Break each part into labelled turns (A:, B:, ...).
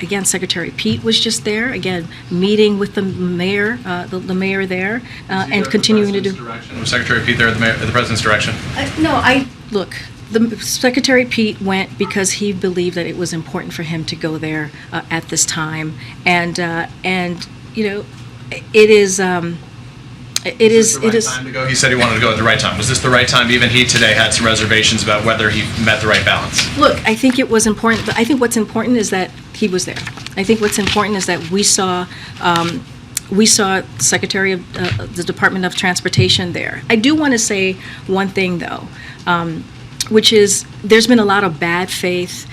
A: Again, Secretary Pete was just there, again, meeting with the mayor, the mayor there, and continuing to do.
B: Was Secretary Pete there at the president's direction?
A: Look, the Secretary Pete went because he believed that it was important for him to go there at this time, and you know, it is. It is.
B: Time to go? He said he wanted to go at the right time. Was this the right time? Even he today had some reservations about whether he met the right balance.
A: Look, I think it was important. But I think what's important is that he was there. I think what's important is that we saw Secretary of the Department of Transportation there. I do want to say one thing though, which is there's been a lot of bad faith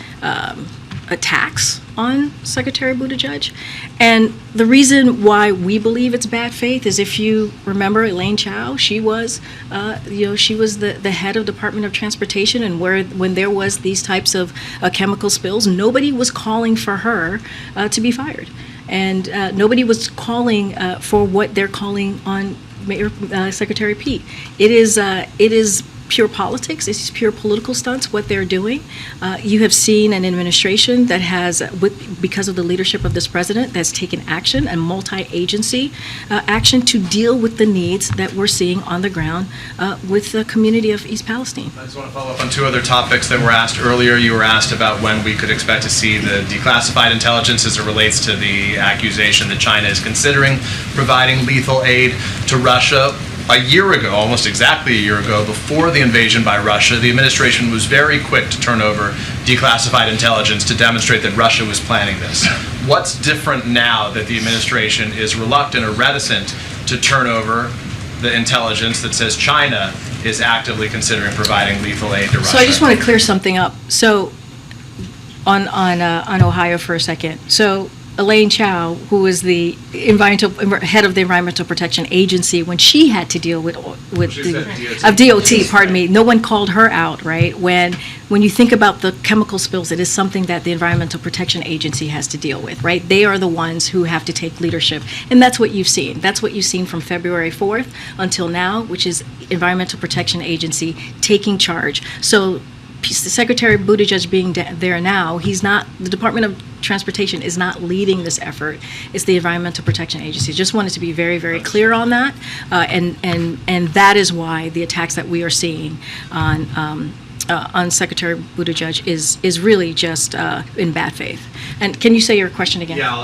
A: attacks on Secretary Buttigieg, and the reason why we believe it's bad faith is, if you remember, Elaine Chao, she was the head of Department of Transportation, and when there was these types of chemical spills, nobody was calling for her to be fired, and nobody was calling for what they're calling on Secretary Pete. It is pure politics. It's pure political stunts, what they're doing. You have seen an administration that has, because of the leadership of this president, that's taken action, and multi-agency action to deal with the needs that we're seeing on the ground with the community of East Palestine.
B: I just want to follow up on two other topics that were asked earlier. You were asked about when we could expect to see the declassified intelligence as it relates to the accusation that China is considering providing lethal aid to Russia. A year ago, almost exactly a year ago, before the invasion by Russia, the administration was very quick to turn over declassified intelligence to demonstrate that Russia was planning this. What's different now that the administration is reluctant or reticent to turn over the intelligence that says China is actively considering providing lethal aid to Russia?
A: So I just want to clear something up. So on Ohio for a second. So Elaine Chao, who was the head of the Environmental Protection Agency, when she had to deal with DOT, pardon me, no one called her out, right? When you think about the chemical spills, it is something that the Environmental Protection Agency has to deal with, right? They are the ones who have to take leadership, and that's what you've seen. That's what you've seen from February 4th until now, which is Environmental Protection Agency taking charge. So Secretary Buttigieg being there now, the Department of Transportation is not leading this effort. It's the Environmental Protection Agency. Just wanted to be very, very clear on that, and that is why the attacks that we are seeing on Secretary Buttigieg is really just in bad faith. And can you say your question again?
B: Yeah.